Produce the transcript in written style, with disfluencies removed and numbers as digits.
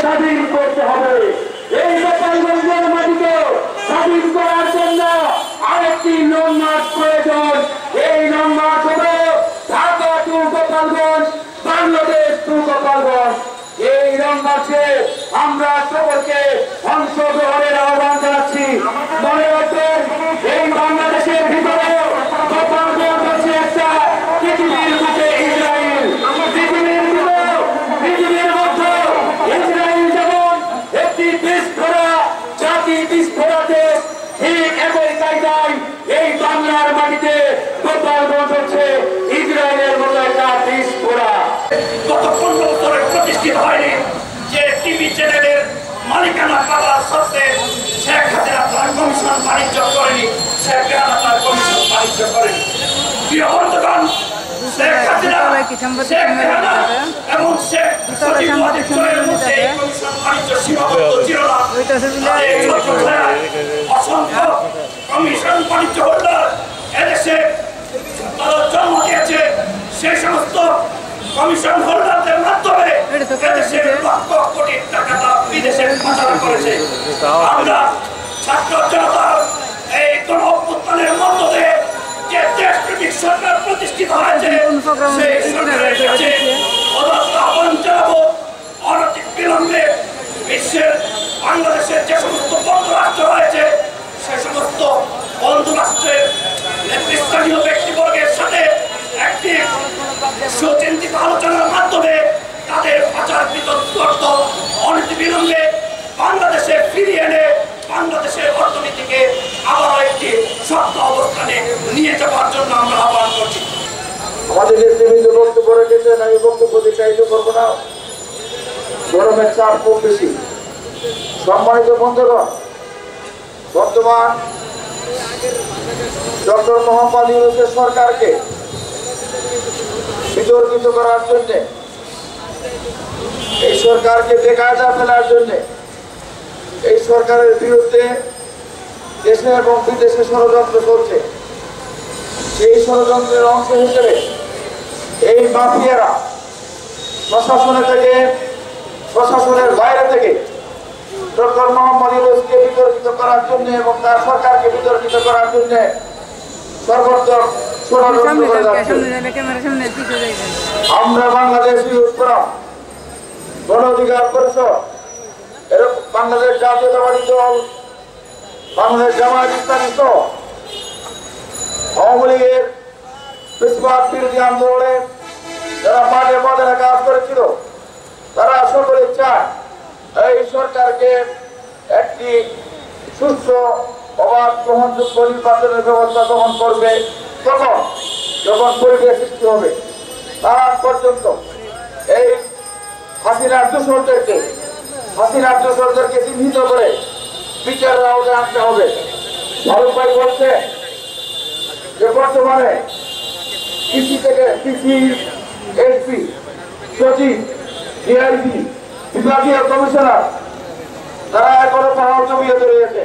স্বাধীন করতে হবে। এই গোপালগঞ্জের মাটিকে স্বাধীন করার জন্য আরেকটি লং মার্চ প্রয়োজন। এই লং মার্চ হবে ঢাকা টু গোপালগঞ্জ, বাংলাদেশ টু গোপালগঞ্জ। এই লং মার্চে আমরা সকলকে অংশগ্রহণের আহ্বান জানাচ্ছি। মনে রাখবেন, এই বাংলাদেশের ভিতরে গোপালগঞ্জ হচ্ছে একটা পৃথিবীর বুকে ইসরায়েল। পৃথিবীর মধ্যে ইসরায়েল যেমন একটি বিস্ফোরা জাতি, বিস্ফোরাতে ঠিক একই কায়দায় এই বাংলার মাটিতে গোপালগঞ্জ হচ্ছে ইসরায়েলের মতো একটা বিস্ফোরা। গত 15 বছরে প্রতিষ্ঠিত হয়নি যে টিভি চ্যানেলের মালিকানা পাওয়ার সত্ত্বে শেখ হাসিনা তার কমিশন বাণিজ্য করেনি, শেখ হাসিনা তার কমিশন বাণিজ্য করেনি। প্রিয় বন্ধুগণ, শেখ হাসিনা এবং শেখ মুজিবের মধ্যে এই কমিশন বাণিজ্য সীমাবদ্ধ ছিল না। অসংখ্য কমিশন বাণিজ্য হোল্ডার এদেশে জন্ম দিয়েছে। সেই সমস্ত কমিশন হোল্ডারদের মাধ্যমে এদেশের লক্ষ কোটি টাকা বিদেশে পাচার করেছে। আমরা ছাত্র জনতার এই গণ অভ্যুত্থানের মধ্য দিয়ে যে দেশপ্রেমিক সরকার প্রতিষ্ঠিত হয়েছে, সেই সরকারের কাছে আহ্বান জানাবো, অনতিবিলম্বে বিশ্বের বাংলাদেশের যে সমস্ত বন্ধু রাষ্ট্র রয়েছে সে সমস্ত বন্ধু রাষ্ট্রের নেতৃস্থানীয় ব্যক্তিবর্গের সাথে একটি সুচিন্তিত আলোচনার মাধ্যমে তাদের পাচারকৃত অর্থ অনতিবিলম্বে বাংলাদেশে ফিরিয়ে এনে বাংলাদেশের অর্থনীতিকে আবার একটি শক্ত অবস্থানে নিয়ে যাওয়ার জন্য আমরা আহ্বান করছি। আমাদের নেতৃবৃন্দ বক্তব্য রেখেছেন, আমি বক্তব্য দীর্ঘায়িত করবো না, গরমের চাপ খুব বেশি। সম্মানিত বন্ধুগণ, বর্তমান ডক্টর মোহাম্মদ ইউনূসের সরকারকে বিতর্কিত করার জন্য, এই সরকারকে বেকায়দা ফেলার জন্য, এই সরকারের বিরুদ্ধে দেশে এবং বিদেশে ষড়যন্ত্র চলছে। সেই ষড়যন্ত্রের অংশ হিসেবে এই মাফিয়ারা প্রশাসনের বাইরে থেকে ডক্টর মোহাম্মদ ইউনূসকে বিতর্কিত করার জন্য এবং তার সরকারকে বিতর্কিত করার জন্য সর্বোত্তম ষড়যন্ত্র করে যাচ্ছে। আমরা বাংলাদেশ ইউথ ফোরাম, গণ অধিকার পরিষদ, বাংলাদেশ জাতীয়তাবাদী দল, বাংলাদেশ জামায়াত ইসলামী সহ আওয়ামী লীগের বেশিরভাগ বিরোধী আন্দোলনে যারা মাঠে ময়দানে কাজ করেছিল, তারা সকলে চায় এই সরকারকে একটি সুস্থ অবাধ গ্রহণযোগ্য নির্বাচনের ব্যবস্থা গ্রহণ করবে। যখন পরিবেশ সৃষ্টি হবে, তার আগ পর্যন্ত এই হাসিনার দোষরদেরকে চিহ্নিত করে বিচারের আওতায় আনতে হবে। ফারুক ভাই বলছে যে বর্তমানে কৃষি এসপি, সচিব, ডিআইজি, বিভাগীয় কমিশনার তারা এখনো পাহাড় জমিয়ে রয়েছে।